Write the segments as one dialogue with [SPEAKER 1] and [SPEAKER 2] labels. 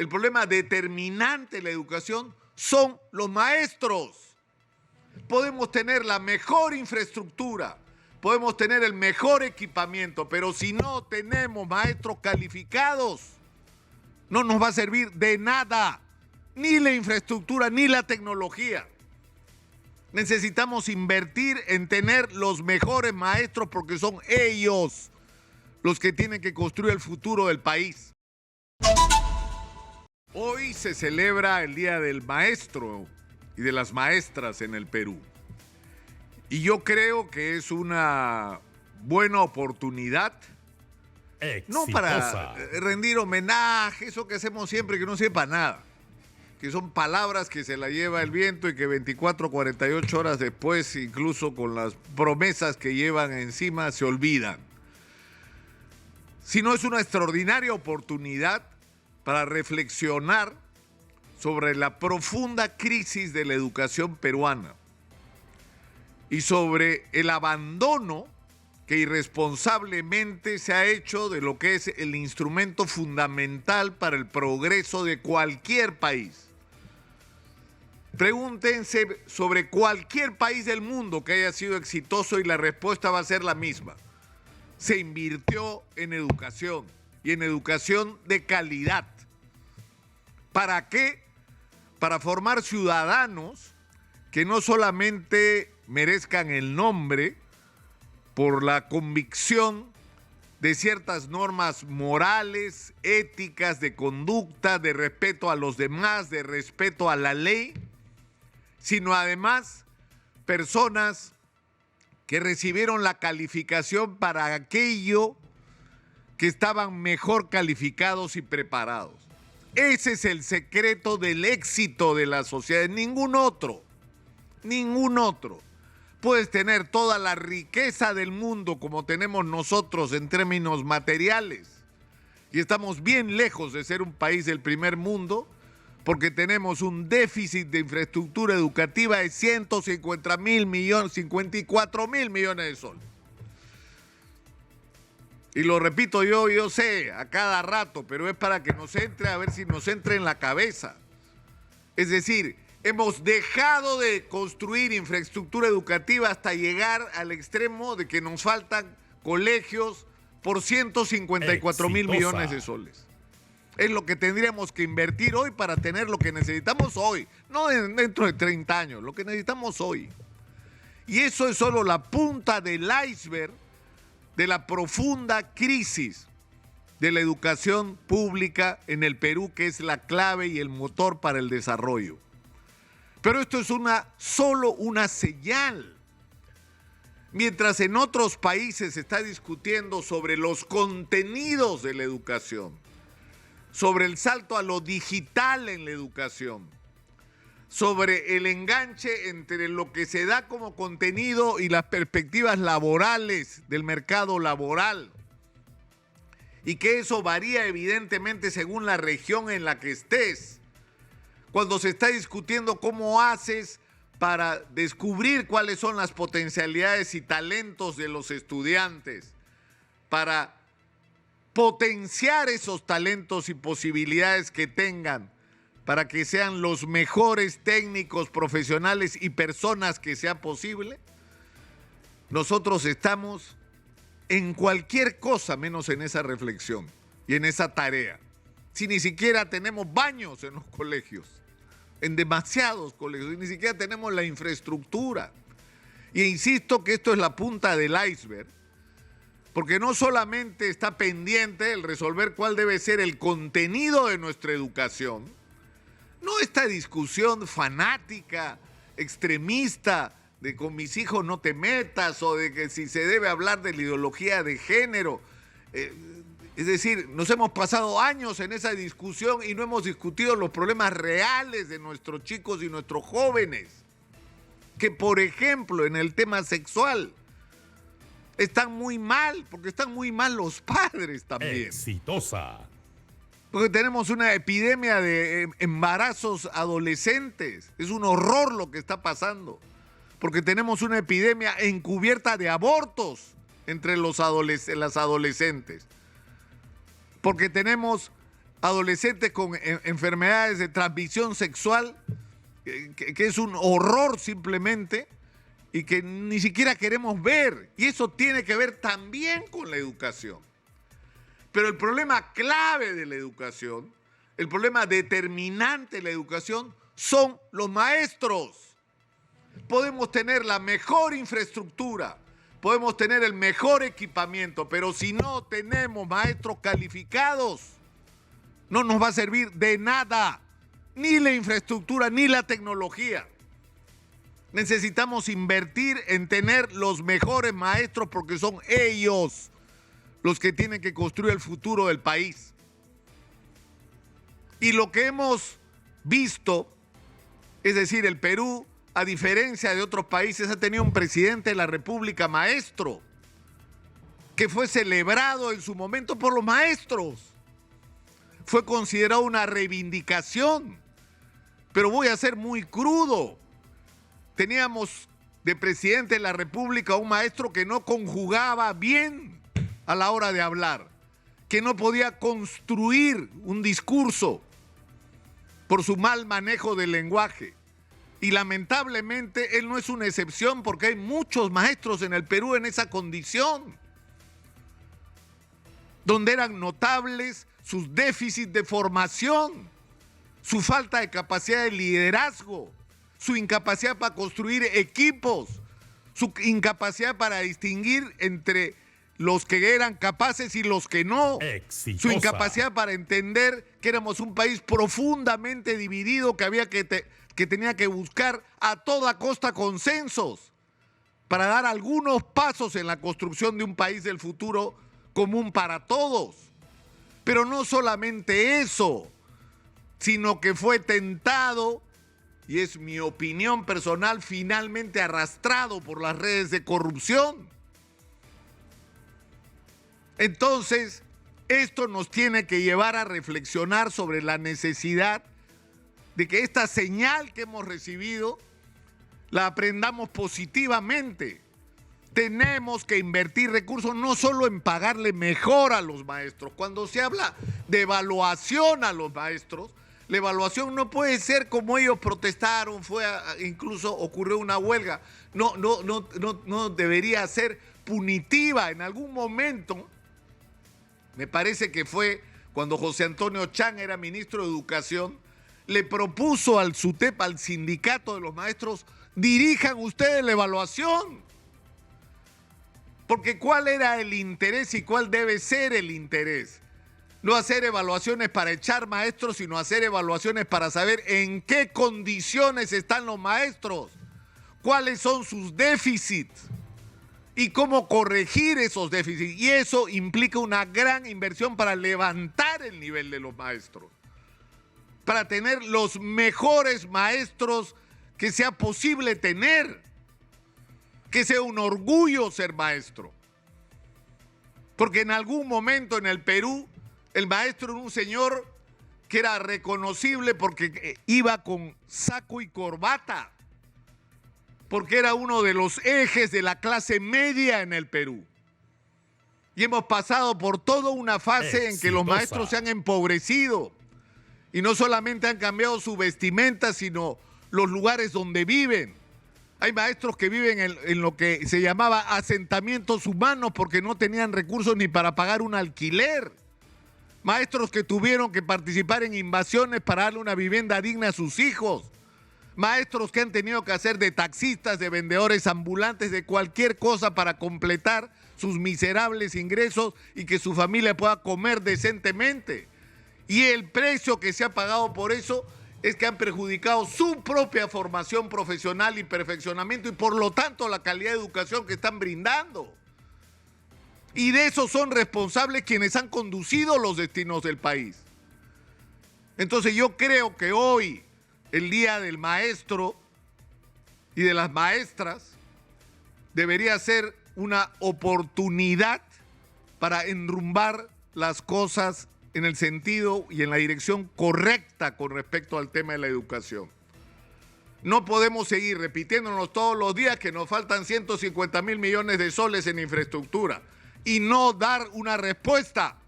[SPEAKER 1] El problema determinante de la educación son los maestros. Podemos tener la mejor infraestructura, podemos tener el mejor equipamiento, pero si no tenemos maestros calificados, no nos va a servir de nada, ni la infraestructura, ni la tecnología. Necesitamos invertir en tener los mejores maestros porque son ellos los que tienen que construir el futuro del país. Hoy se celebra el Día del Maestro y de las maestras en el Perú. Y yo creo que es una buena oportunidad, no para rendir homenaje, eso que hacemos siempre que no sirve para nada, que son palabras que se la lleva el viento y que 24, 48 horas después, incluso con las promesas que llevan encima, se olvidan. Sino es una extraordinaria oportunidad para reflexionar sobre la profunda crisis de la educación peruana y sobre el abandono que irresponsablemente se ha hecho de lo que es el instrumento fundamental para el progreso de cualquier país. Pregúntense sobre cualquier país del mundo que haya sido exitoso y la respuesta va a ser la misma. Se invirtió en educación y en educación de calidad. ¿Para qué? Para formar ciudadanos que no solamente merezcan el nombre por la convicción de ciertas normas morales, éticas, de conducta, de respeto a los demás, de respeto a la ley, sino además personas que recibieron la calificación para aquello que estaban mejor calificados y preparados. Ese es el secreto del éxito de la sociedad, ningún otro. Puedes tener toda la riqueza del mundo como tenemos nosotros en términos materiales y estamos bien lejos de ser un país del primer mundo porque tenemos un déficit de infraestructura54 mil millones de soles. Y lo repito yo sé a cada rato, pero es para que nos entre, a ver si nos entra en la cabeza. Es decir, hemos dejado de construir infraestructura educativa hasta llegar al extremo de que nos faltan colegios por 154 mil millones de soles. Es lo que tendríamos que invertir hoy para tener lo que necesitamos hoy, no dentro de 30 años, lo que necesitamos hoy. Y eso es solo la punta del iceberg de la profunda crisis de la educación pública en el Perú, que es la clave y el motor para el desarrollo. Pero esto es solo una señal. Mientras en otros países se está discutiendo sobre los contenidos de la educación, sobre el salto a lo digital en la educación, sobre el enganche entre lo que se da como contenido y las perspectivas laborales del mercado laboral, y que eso varía evidentemente según la región en la que estés. Cuando se está discutiendo cómo haces para descubrir cuáles son las potencialidades y talentos de los estudiantes, para potenciar esos talentos y posibilidades que tengan, para que sean los mejores técnicos, profesionales y personas que sea posible, nosotros estamos en cualquier cosa menos en esa reflexión y en esa tarea. Si ni siquiera tenemos baños en los colegios, en demasiados colegios, y ni siquiera tenemos la infraestructura. Y insisto que esto es la punta del iceberg, porque no solamente está pendiente el resolver cuál debe ser el contenido de nuestra educación, no esta discusión fanática, extremista, de con mis hijos no te metas, o de que si se debe hablar de la ideología de género. Es decir, nos hemos pasado años en esa discusión y no hemos discutido los problemas reales de nuestros chicos y nuestros jóvenes, que por ejemplo en el tema sexual están muy mal, porque están muy mal los padres también.
[SPEAKER 2] Exitosa.
[SPEAKER 1] Porque tenemos una epidemia de embarazos adolescentes. Es un horror lo que está pasando. Porque tenemos una epidemia encubierta de abortos entre las adolescentes. Porque tenemos adolescentes con enfermedades de transmisión sexual, que es un horror simplemente, y que ni siquiera queremos ver. Y eso tiene que ver también con la educación. Pero el problema clave de la educación, el problema determinante de la educación, son los maestros. Podemos tener la mejor infraestructura, podemos tener el mejor equipamiento, pero si no tenemos maestros calificados, no nos va a servir de nada, ni la infraestructura, ni la tecnología. Necesitamos invertir en tener los mejores maestros porque son ellos los que tienen que construir el futuro del país. Y lo que hemos visto, es decir, el Perú, a diferencia de otros países, ha tenido un presidente de la República maestro, que fue celebrado en su momento por los maestros. Fue considerado una reivindicación. Pero voy a ser muy crudo. Teníamos de presidente de la República un maestro que no conjugaba bien a la hora de hablar, que no podía construir un discurso por su mal manejo del lenguaje. Y lamentablemente él no es una excepción porque hay muchos maestros en el Perú en esa condición, donde eran notables sus déficits de formación, su falta de capacidad de liderazgo, su incapacidad para construir equipos, su incapacidad para distinguir entre los que eran capaces y los que no,
[SPEAKER 2] Exitosa.
[SPEAKER 1] Su incapacidad para entender que éramos un país profundamente dividido, que tenía que buscar a toda costa consensos para dar algunos pasos en la construcción de un país del futuro común para todos. Pero no solamente eso, sino que fue tentado, y es mi opinión personal, finalmente arrastrado por las redes de corrupción. Entonces, esto nos tiene que llevar a reflexionar sobre la necesidad de que esta señal que hemos recibido la aprendamos positivamente. Tenemos que invertir recursos no solo en pagarle mejor a los maestros. Cuando se habla de evaluación a los maestros, la evaluación no puede ser como ellos protestaron, incluso ocurrió una huelga. No debería ser punitiva. En algún momento, me parece que fue cuando José Antonio Chang era ministro de Educación, le propuso al SUTEP, al sindicato de los maestros, dirijan ustedes la evaluación. Porque ¿cuál era el interés y cuál debe ser el interés? No hacer evaluaciones para echar maestros, sino hacer evaluaciones para saber en qué condiciones están los maestros, cuáles son sus déficits y cómo corregir esos déficits. Y eso implica una gran inversión para levantar el nivel de los maestros, para tener los mejores maestros que sea posible tener, que sea un orgullo ser maestro. Porque en algún momento en el Perú, el maestro era un señor que era reconocible porque iba con saco y corbata, porque era uno de los ejes de la clase media en el Perú. Y hemos pasado por toda una fase en que los maestros se han empobrecido y no solamente han cambiado su vestimenta, sino los lugares donde viven. Hay maestros que viven en lo que se llamaba asentamientos humanos porque no tenían recursos ni para pagar un alquiler. Maestros que tuvieron que participar en invasiones para darle una vivienda digna a sus hijos. Maestros que han tenido que hacer de taxistas, de vendedores ambulantes, de cualquier cosa para completar sus miserables ingresos y que su familia pueda comer decentemente. Y el precio que se ha pagado por eso es que han perjudicado su propia formación profesional y perfeccionamiento y por lo tanto la calidad de educación que están brindando. Y de eso son responsables quienes han conducido los destinos del país. Entonces yo creo que hoy, el Día del Maestro y de las maestras, debería ser una oportunidad para enrumbar las cosas en el sentido y en la dirección correcta con respecto al tema de la educación. No podemos seguir repitiéndonos todos los días que nos faltan 150.000 millones de soles en infraestructura y no dar una respuesta.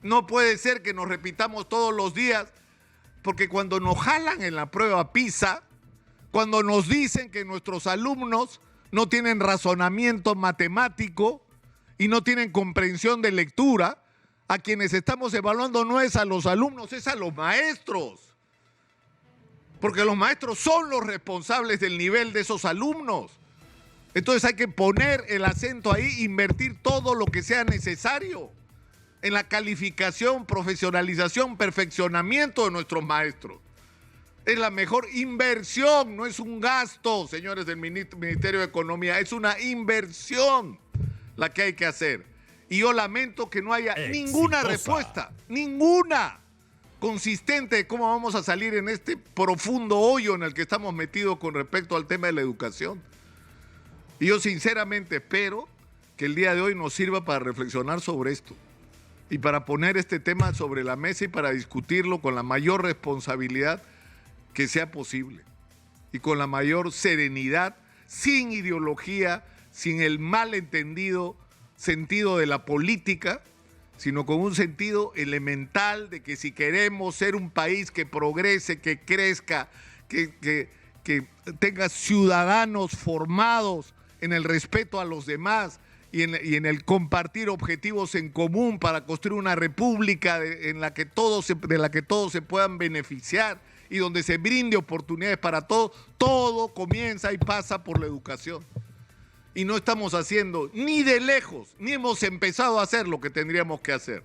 [SPEAKER 1] No puede ser que nos repitamos todos los días, porque cuando nos jalan en la prueba PISA, cuando nos dicen que nuestros alumnos no tienen razonamiento matemático y no tienen comprensión de lectura, a quienes estamos evaluando no es a los alumnos, es a los maestros. Porque los maestros son los responsables del nivel de esos alumnos. Entonces hay que poner el acento ahí, invertir todo lo que sea necesario en la calificación, profesionalización, perfeccionamiento de nuestros maestros. Es la mejor inversión, no es un gasto, señores del Ministerio de Economía, es una inversión la que hay que hacer. Y yo lamento que no haya ninguna respuesta, ninguna consistente de cómo vamos a salir en este profundo hoyo en el que estamos metidos con respecto al tema de la educación. Y yo sinceramente espero que el día de hoy nos sirva para reflexionar sobre esto y para poner este tema sobre la mesa y para discutirlo con la mayor responsabilidad que sea posible y con la mayor serenidad, sin ideología, sin el malentendido sentido de la política, sino con un sentido elemental de que si queremos ser un país que progrese, que crezca, que tenga ciudadanos formados en el respeto a los demás y en el compartir objetivos en común para construir una república de la que todos se puedan beneficiar y donde se brinde oportunidades para todos, todo comienza y pasa por la educación. Y no estamos haciendo ni de lejos, ni hemos empezado a hacer lo que tendríamos que hacer.